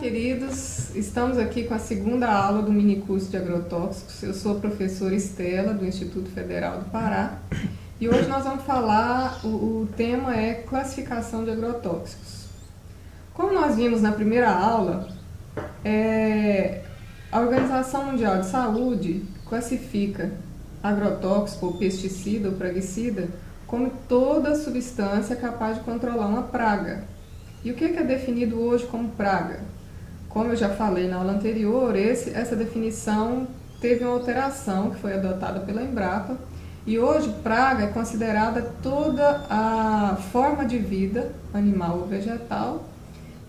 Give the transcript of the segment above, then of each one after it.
queridos! Estamos aqui com a segunda aula do mini curso de agrotóxicos. Eu sou a professora Estela, do Instituto Federal do Pará, e hoje nós vamos falar, o tema é classificação de agrotóxicos. Como nós vimos na primeira aula, a Organização Mundial de Saúde classifica agrotóxico, ou pesticida ou praguicida, como toda substância capaz de controlar uma praga. E o que é definido hoje como praga? Como eu já falei na aula anterior, essa definição teve uma alteração que foi adotada pela Embrapa, e hoje praga é considerada toda a forma de vida, animal ou vegetal,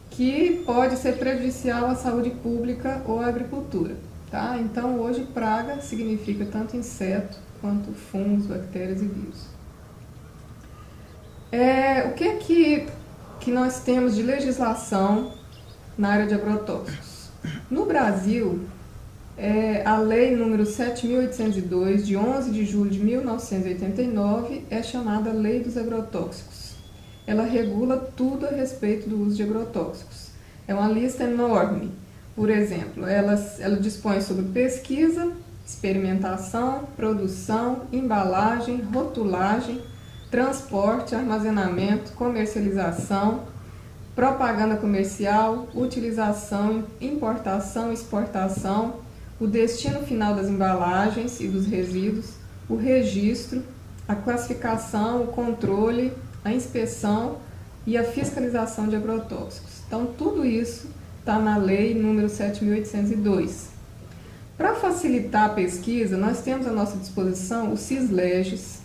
que pode ser prejudicial à saúde pública ou à agricultura. Tá? Então hoje praga significa tanto inseto quanto fungos, bactérias e vírus. O que nós temos de legislação na área de agrotóxicos? No Brasil, a lei número 7.802, de 11 de julho de 1989, é chamada Lei dos Agrotóxicos. Ela regula tudo a respeito do uso de agrotóxicos. É uma lista enorme. Por exemplo, ela dispõe sobre pesquisa, experimentação, produção, embalagem, rotulagem, transporte, armazenamento, comercialização, propaganda comercial, utilização, importação, exportação, o destino final das embalagens e dos resíduos, o registro, a classificação, o controle, a inspeção e a fiscalização de agrotóxicos. Então, tudo isso está na lei número 7.802. Para facilitar a pesquisa, nós temos à nossa disposição o CISLEGES,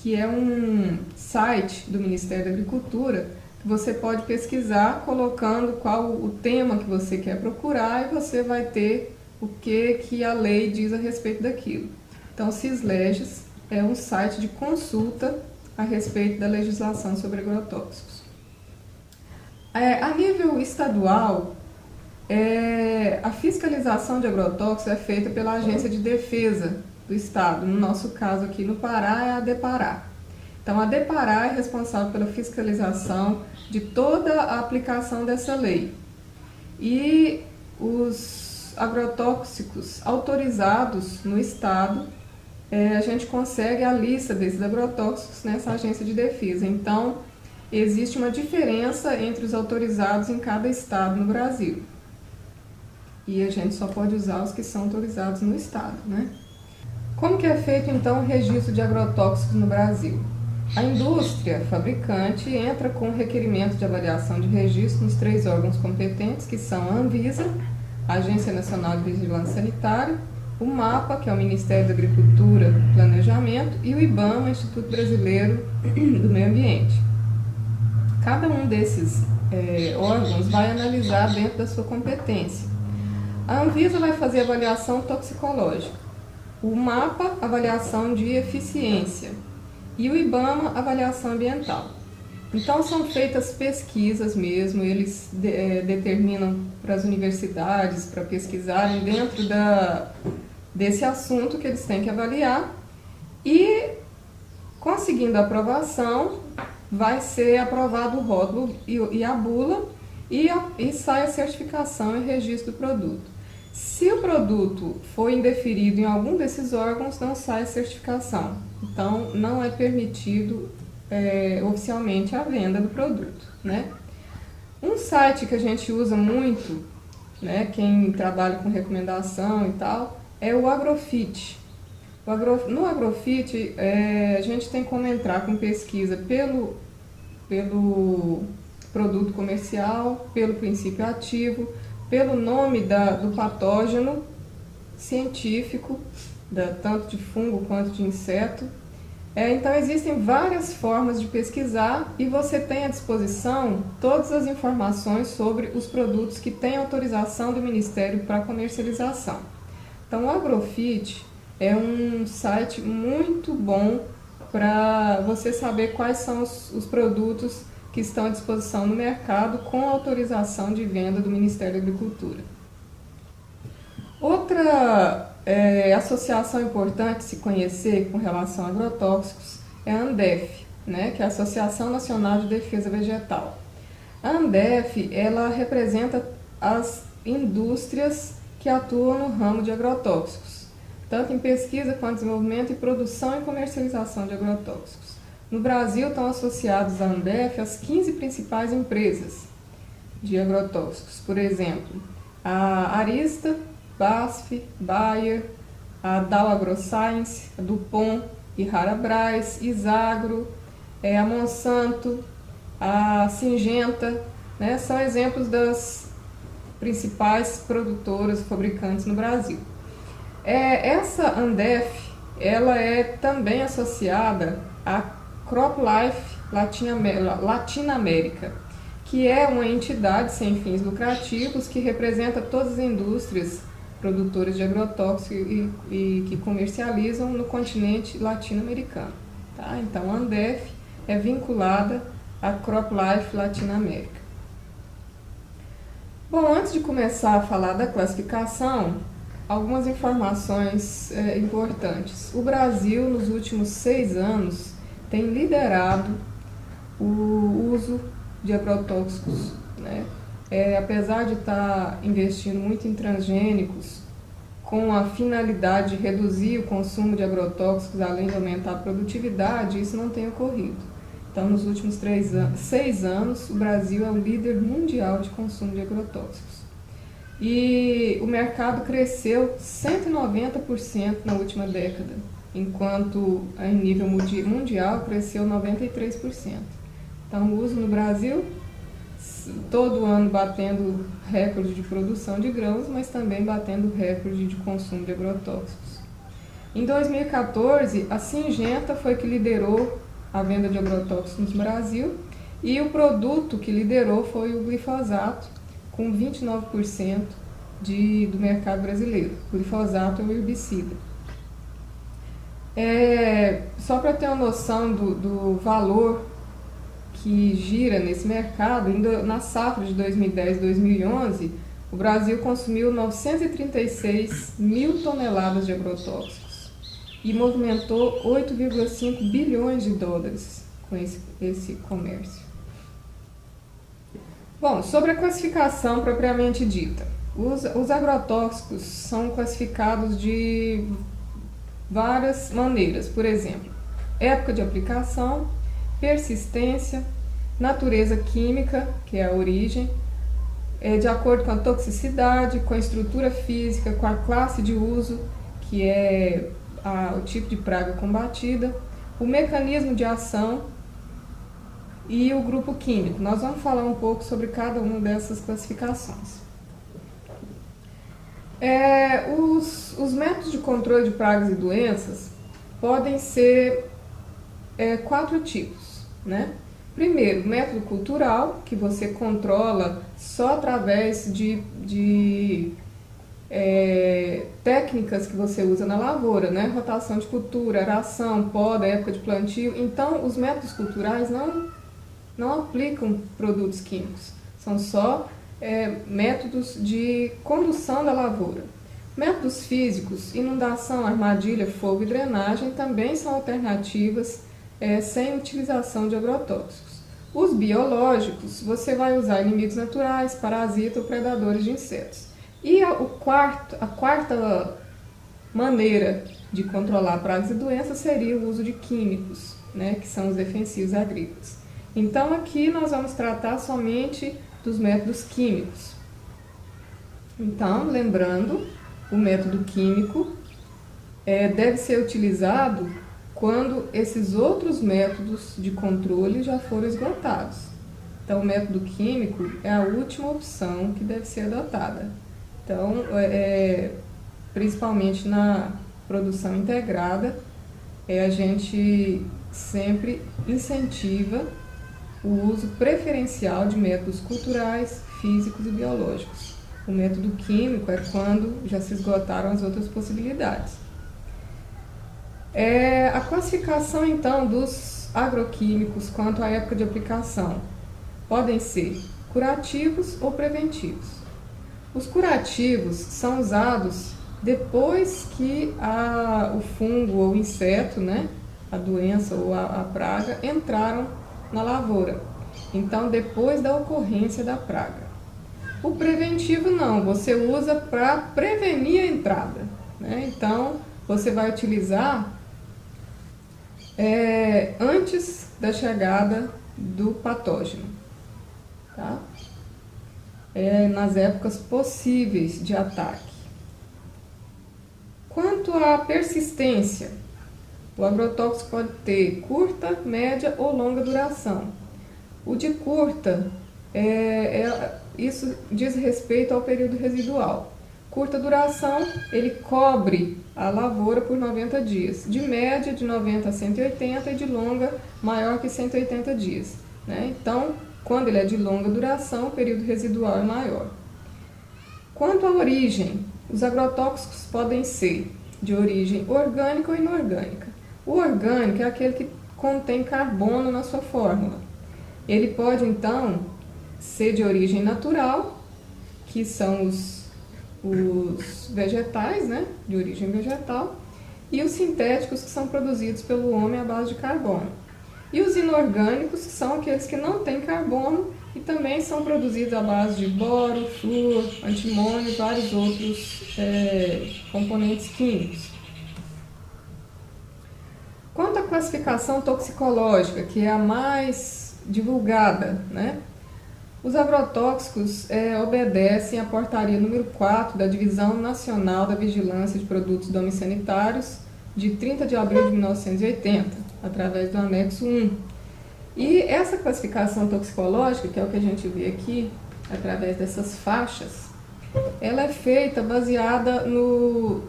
que é um site do Ministério da Agricultura, que você pode pesquisar colocando qual o tema que você quer procurar e você vai ter o que a lei diz a respeito daquilo. Então, o CISLEGES é um site de consulta a respeito da legislação sobre agrotóxicos. A nível estadual, a fiscalização de agrotóxicos é feita pela Agência de Defesa do Estado. No nosso caso aqui no Pará é a DEPARÁ. Então a DEPARÁ é responsável pela fiscalização de toda a aplicação dessa lei. E os agrotóxicos autorizados no Estado, a gente consegue a lista desses agrotóxicos nessa Agência de Defesa. Então existe uma diferença entre os autorizados em cada estado no Brasil. E a gente só pode usar os que são autorizados no Estado, né? Como que é feito, então, o registro de agrotóxicos no Brasil? A indústria fabricante entra com o requerimento de avaliação de registro nos 3 órgãos competentes, que são a Anvisa, a Agência Nacional de Vigilância Sanitária, o MAPA, que é o Ministério da Agricultura e Planejamento, e o IBAMA, Instituto Brasileiro do Meio Ambiente. Cada um desses órgãos vai analisar dentro da sua competência. A Anvisa vai fazer avaliação toxicológica, o MAPA, avaliação de eficiência, e o IBAMA, avaliação ambiental. Então são feitas pesquisas mesmo, eles determinam para as universidades, para pesquisarem dentro desse assunto que eles têm que avaliar, e conseguindo a aprovação, vai ser aprovado o rótulo e a bula, e sai a certificação e registro do produto. Se o produto for indeferido em algum desses órgãos, não sai a certificação. Então, não é permitido oficialmente a venda do produto, né? Um site que a gente usa muito, né, quem trabalha com recomendação e tal, é o Agrofit. No Agrofit, a gente tem como entrar com pesquisa pelo produto comercial, pelo princípio ativo, pelo nome do patógeno científico, tanto de fungo quanto de inseto. Então existem várias formas de pesquisar e você tem à disposição todas as informações sobre os produtos que têm autorização do Ministério para comercialização. Então o Agrofit é um site muito bom para você saber quais são os produtos que estão à disposição no mercado com autorização de venda do Ministério da Agricultura. Outra associação importante de se conhecer com relação a agrotóxicos é a ANDEF, né, que é a Associação Nacional de Defesa Vegetal. A ANDEF, ela representa as indústrias que atuam no ramo de agrotóxicos, tanto em pesquisa quanto desenvolvimento e produção e comercialização de agrotóxicos. No Brasil estão associados à Andef as 15 principais empresas de agrotóxicos, por exemplo, a Arista, BASF, Bayer, a Dow AgroScience, a DuPont e Harabras, Isagro, a Monsanto, a Syngenta, né, são exemplos das principais produtoras e fabricantes no Brasil. Essa Andef, ela é também associada à CropLife Latinoamérica, que é uma entidade sem fins lucrativos que representa todas as indústrias produtoras de agrotóxicos e que comercializam no continente latino-americano. Tá? Então, a Andef é vinculada à CropLife Latinoamérica. Bom, antes de começar a falar da classificação, algumas informações importantes. O Brasil, nos últimos 6 anos, tem liderado o uso de agrotóxicos, né? Apesar de estar investindo muito em transgênicos, com a finalidade de reduzir o consumo de agrotóxicos, além de aumentar a produtividade, isso não tem ocorrido. Então, nos últimos 6 anos, o Brasil é o líder mundial de consumo de agrotóxicos. E o mercado cresceu 190% na última década, enquanto em nível mundial cresceu 93%. Então, o uso no Brasil, todo ano batendo recorde de produção de grãos, mas também batendo recorde de consumo de agrotóxicos. Em 2014, a Syngenta foi que liderou a venda de agrotóxicos no Brasil, e o produto que liderou foi o glifosato, com 29% do mercado brasileiro. O glifosato é o herbicida. Só para ter uma noção do valor que gira nesse mercado, ainda na safra de 2010 e 2011, o Brasil consumiu 936 mil toneladas de agrotóxicos e movimentou 8,5 bilhões de dólares com esse comércio. Bom, sobre a classificação propriamente dita, os agrotóxicos são classificados de várias maneiras, por exemplo, época de aplicação, persistência, natureza química, que é a origem, de acordo com a toxicidade, com a estrutura física, com a classe de uso, que é o tipo de praga combatida, o mecanismo de ação e o grupo químico. Nós vamos falar um pouco sobre cada uma dessas classificações. Os métodos de controle de pragas e doenças podem ser 4 tipos, né? Primeiro, método cultural, que você controla só através de técnicas que você usa na lavoura, né? Rotação de cultura, aração, poda, época de plantio. Então, os métodos culturais não aplicam produtos químicos, são só métodos de condução da lavoura. Métodos físicos, inundação, armadilha, fogo e drenagem também são alternativas sem utilização de agrotóxicos. Os biológicos, você vai usar inimigos naturais, parasitas ou predadores de insetos. E a quarta maneira de controlar pragas e doenças seria o uso de químicos, né, que são os defensivos agrícolas. Então, aqui nós vamos tratar somente dos métodos químicos. Então, lembrando, o método químico deve ser utilizado quando esses outros métodos de controle já foram esgotados. Então, o método químico é a última opção que deve ser adotada. Então, principalmente na produção integrada, a gente sempre incentiva o uso preferencial de métodos culturais, físicos e biológicos. O método químico é quando já se esgotaram as outras possibilidades. A classificação, então, dos agroquímicos quanto à época de aplicação podem ser curativos ou preventivos. Os curativos são usados depois que o fungo ou o inseto, né, a doença ou a praga, entraram na lavoura. Então, depois da ocorrência da praga. O preventivo não, você usa para prevenir a entrada, né? Então, você vai utilizar antes da chegada do patógeno, tá? Nas épocas possíveis de ataque. Quanto à persistência, o agrotóxico pode ter curta, média ou longa duração. O de curta, isso diz respeito ao período residual. Curta duração, ele cobre a lavoura por 90 dias. De média, de 90 a 180 e de longa, maior que 180 dias, né? Então, quando ele é de longa duração, o período residual é maior. Quanto à origem, os agrotóxicos podem ser de origem orgânica ou inorgânica. O orgânico é aquele que contém carbono na sua fórmula. Ele pode, então, ser de origem natural, que são os vegetais, né, de origem vegetal, e os sintéticos, que são produzidos pelo homem à base de carbono. E os inorgânicos, que são aqueles que não têm carbono e também são produzidos à base de boro, flúor, antimônio e vários outros componentes químicos. Quanto à classificação toxicológica, que é a mais divulgada, né? Os agrotóxicos obedecem à portaria número 4 da Divisão Nacional da Vigilância de Produtos Dominiciliares de 30 de abril de 1980, através do anexo 1. E essa classificação toxicológica, que é o que a gente vê aqui, através dessas faixas, ela é feita baseada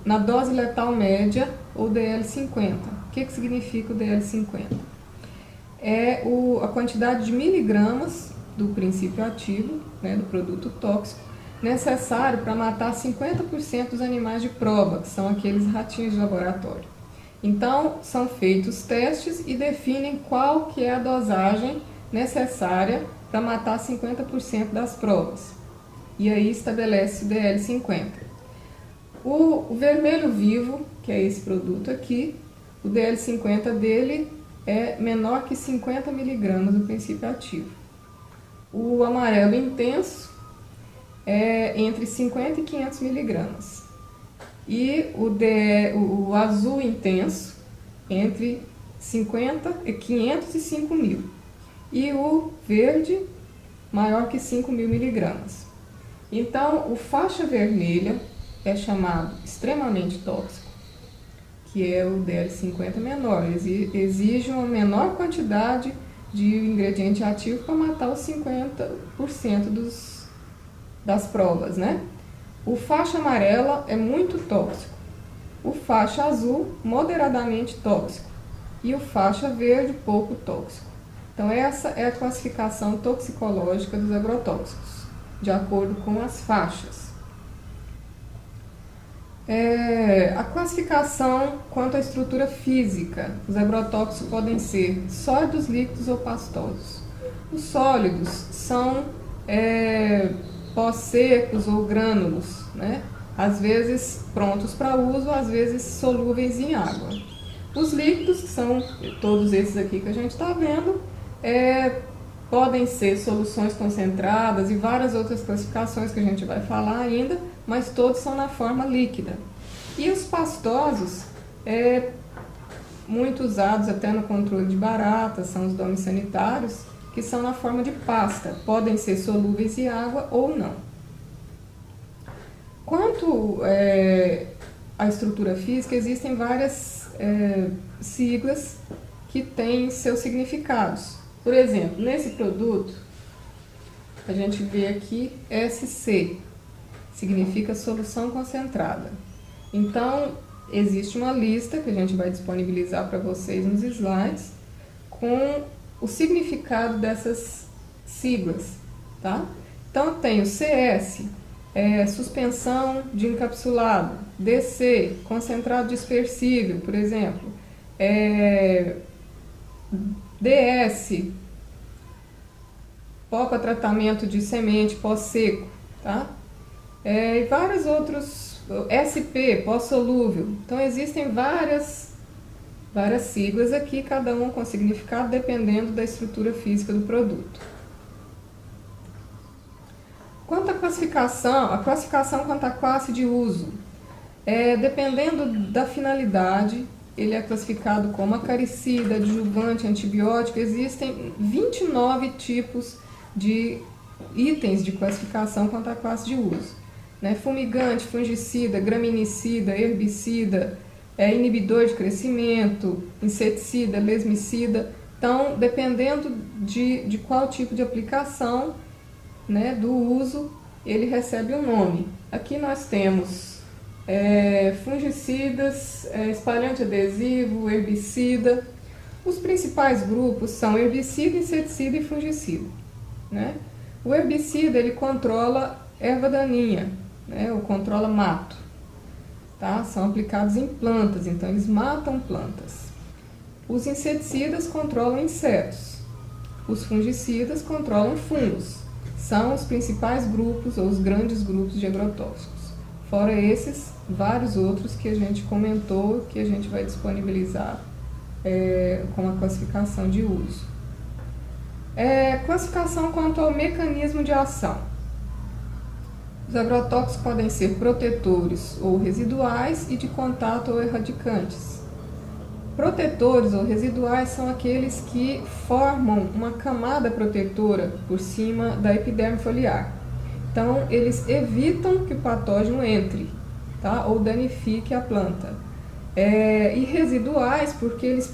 na dose letal média, ou DL50. O que significa o DL50? É a quantidade de miligramas do princípio ativo, né, do produto tóxico, necessário para matar 50% dos animais de prova, que são aqueles ratinhos de laboratório. Então, são feitos testes e definem qual que é a dosagem necessária para matar 50% das provas. E aí estabelece o DL50. O vermelho vivo, que é esse produto aqui, o DL50 dele é menor que 50 miligramas do princípio ativo. O amarelo intenso é entre 50 e 500 miligramas. E o azul intenso entre 500 e 5 mil. E o verde maior que 5 mil miligramas. Então, o faixa vermelha é chamado extremamente tóxico, que é o DL50 menor. Exige uma menor quantidade de ingrediente ativo para matar os 50% das provas, né? O faixa amarela é muito tóxico, o faixa azul moderadamente tóxico e o faixa verde pouco tóxico. Então essa é a classificação toxicológica dos agrotóxicos, de acordo com as faixas. A classificação quanto à estrutura física, os agrotóxicos podem ser sólidos, líquidos ou pastosos. Os sólidos são pós secos ou grânulos, né? Às vezes prontos para uso, às vezes solúveis em água. Os líquidos, que são todos esses aqui que a gente está vendo, podem ser soluções concentradas e várias outras classificações que a gente vai falar ainda, mas todos são na forma líquida. E os pastosos, muito usados até no controle de baratas, são os domissanitários, que são na forma de pasta, podem ser solúveis em água ou não. Quanto à estrutura física, existem várias siglas que têm seus significados. Por exemplo, nesse produto, a gente vê aqui SC, significa solução concentrada. Então, existe uma lista que a gente vai disponibilizar para vocês nos slides com o significado dessas siglas, tá? Então, tem o CS, suspensão de encapsulado, DC, concentrado dispersível, por exemplo, DS, pó para tratamento de semente pós-seco, tá? E vários outros, SP, pós-solúvel. Então, existem várias siglas aqui, cada uma com significado dependendo da estrutura física do produto. Quanto à a classificação quanto à classe de uso, dependendo da finalidade, ele é classificado como acaricida, adjuvante, antibiótico. Existem 29 tipos de itens de classificação quanto à classe de uso, né? Fumigante, fungicida, graminicida, herbicida, inibidor de crescimento, inseticida, lesmicida. Então, dependendo de qual tipo de aplicação, né, do uso, ele recebe um nome. Aqui nós temos fungicidas, espalhante adesivo, herbicida. Os principais grupos são herbicida, inseticida e fungicida, né? O herbicida, ele controla erva daninha, né, ou controla mato, tá? São aplicados em plantas, então eles matam plantas. Os inseticidas controlam insetos. Os fungicidas controlam fungos. São os principais grupos, ou os grandes grupos de agrotóxicos. Fora esses, vários outros que a gente comentou, que a gente vai disponibilizar com a classificação de uso. Classificação quanto ao mecanismo de ação. Os agrotóxicos podem ser protetores ou residuais e de contato ou erradicantes. Protetores ou residuais são aqueles que formam uma camada protetora por cima da epiderme foliar. Então, eles evitam que o patógeno entre, tá? Ou danifique a planta. E residuais porque eles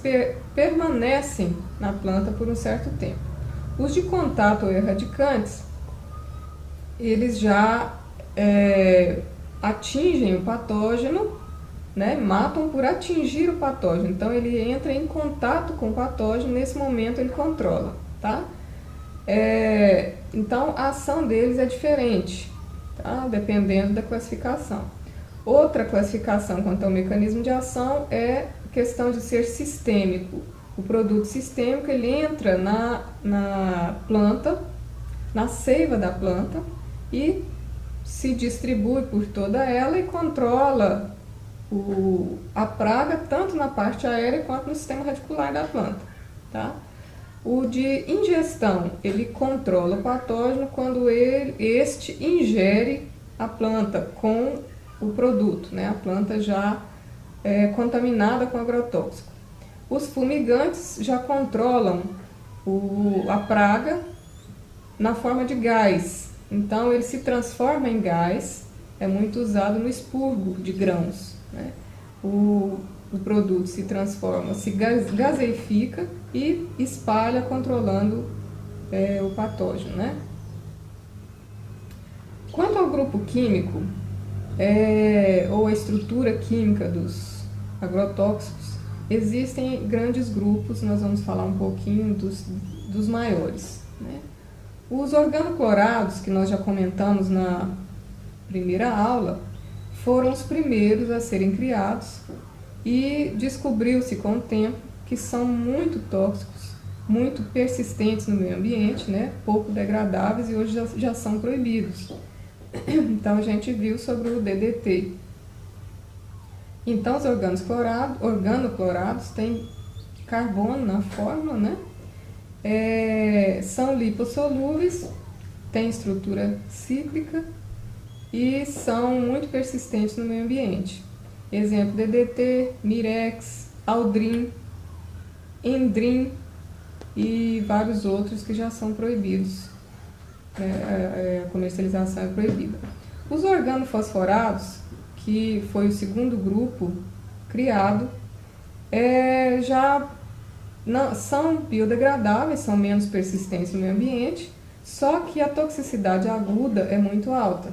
permanecem na planta por um certo tempo. Os de contato ou erradicantes, eles já atingem o patógeno, né, matam por atingir o patógeno. Então, ele entra em contato com o patógeno, nesse momento ele controla, tá? Então, a ação deles é diferente, tá? Dependendo da classificação. Outra classificação quanto ao mecanismo de ação é a questão de ser sistêmico. O produto sistêmico, ele entra na planta, na seiva da planta, e se distribui por toda ela e controla a praga tanto na parte aérea quanto no sistema radicular da planta, tá? O de ingestão, ele controla o patógeno quando este ingere a planta com o produto, né? A planta já contaminada com agrotóxico. Os fumigantes já controlam a praga na forma de gás. Então, ele se transforma em gás, é muito usado no expurgo de grãos, né? O produto se transforma, se gaseifica e espalha, controlando o patógeno, né? Quanto ao grupo químico, ou a estrutura química dos agrotóxicos, existem grandes grupos. Nós vamos falar um pouquinho dos maiores, né? Os organoclorados, que nós já comentamos na primeira aula, foram os primeiros a serem criados e descobriu-se com o tempo que são muito tóxicos, muito persistentes no meio ambiente, né? Pouco degradáveis, e hoje já são proibidos. Então, a gente viu sobre o DDT. Então, os organoclorados têm carbono na fórmula, né? São lipossolúveis, têm estrutura cíclica e são muito persistentes no meio ambiente. Exemplo: DDT, Mirex, Aldrin, Endrin e vários outros que já são proibidos. A comercialização é proibida. Os organofosforados, que foi o segundo grupo criado, já são biodegradáveis, são menos persistentes no meio ambiente, só que a toxicidade aguda é muito alta.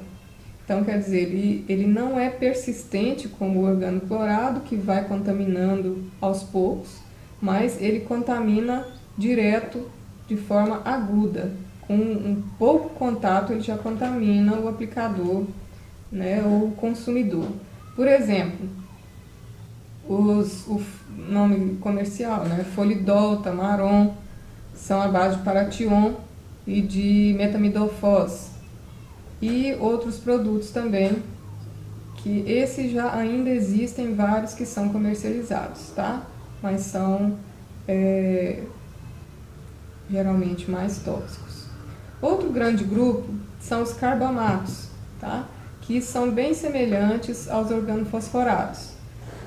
Então, quer dizer, ele não é persistente como o organoclorado, que vai contaminando aos poucos, mas ele contamina direto, de forma aguda. Com um pouco contato, ele já contamina o aplicador, né, ou o consumidor. Por exemplo, o nome comercial, né, Folidol, Tamaron, são à base de Paration e de metamidofos, e outros produtos também, que esses já ainda existem vários que são comercializados, tá? Mas são geralmente mais tóxicos. Outro grande grupo são os carbamatos, tá? Que são bem semelhantes aos organofosforados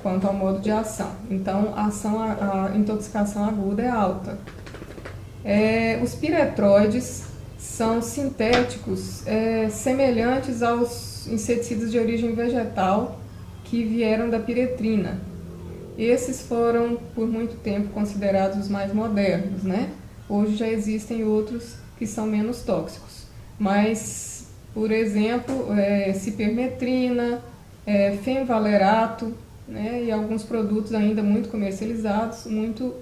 quanto ao modo de ação. Então, a intoxicação aguda é alta. Os piretroides são sintéticos semelhantes aos inseticidas de origem vegetal que vieram da piretrina. Esses foram, por muito tempo, considerados os mais modernos, né? Hoje já existem outros que são menos tóxicos. Mas, por exemplo, cipermetrina, fenvalerato, né? E alguns produtos ainda muito comercializados, muito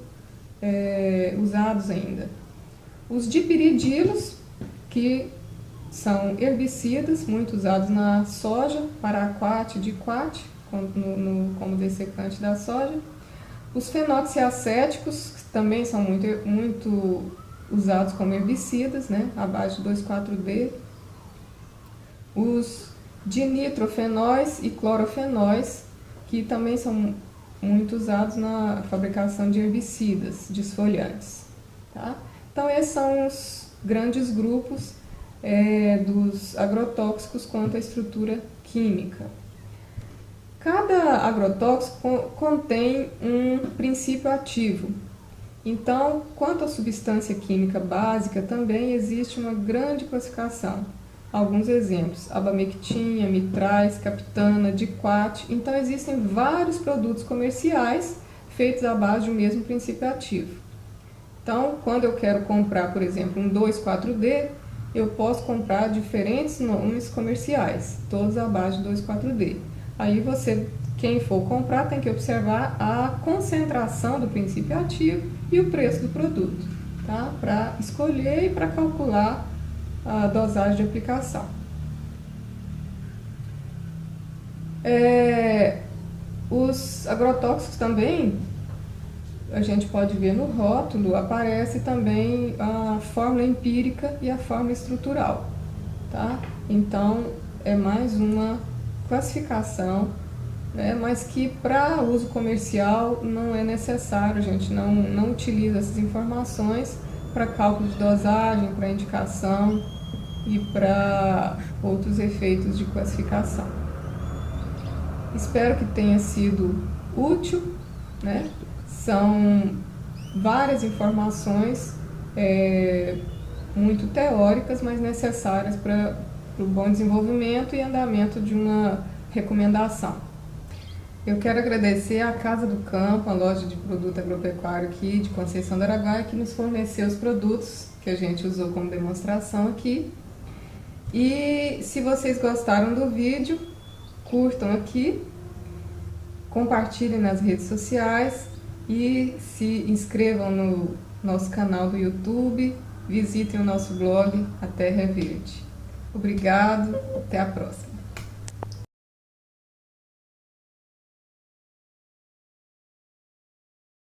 usados ainda. Os dipiridilos, que são herbicidas, muito usados na soja, paraquat, diquat, como dessecante da soja. Os fenoxiacéticos, que também são muito usados como herbicidas, né, abaixo de 2,4-D. Os dinitrofenóis e clorofenóis, que também são muito usados na fabricação de herbicidas desfoliantes. Tá? Então, esses são os grandes grupos dos agrotóxicos quanto à estrutura química. Cada agrotóxico contém um princípio ativo. Então, quanto à substância química básica, também existe uma grande classificação. Alguns exemplos: abamectin, amitraz, captana, diquat. Então, existem vários produtos comerciais feitos à base de um mesmo princípio ativo. Então, quando eu quero comprar, por exemplo, um 2,4-D, eu posso comprar diferentes nomes comerciais, todos à base de 2,4-D. Aí quem for comprar, tem que observar a concentração do princípio ativo e o preço do produto, tá? Para escolher e para calcular a dosagem de aplicação. Os agrotóxicos também, a gente pode ver no rótulo, aparece também a fórmula empírica e a fórmula estrutural, tá? Então, é mais uma classificação, né, mas que para uso comercial não é necessário, a gente não utiliza essas informações para cálculo de dosagem, para indicação e para outros efeitos de classificação. Espero que tenha sido útil, né? São várias informações muito teóricas, mas necessárias para o bom desenvolvimento e andamento de uma recomendação. Eu quero agradecer à Casa do Campo, a loja de produto agropecuário aqui de Conceição do Araguaia, que nos forneceu os produtos que a gente usou como demonstração aqui. E se vocês gostaram do vídeo, curtam aqui, compartilhem nas redes sociais e se inscrevam no nosso canal do YouTube, visitem o nosso blog A Terra é Verde. Obrigado, até a próxima.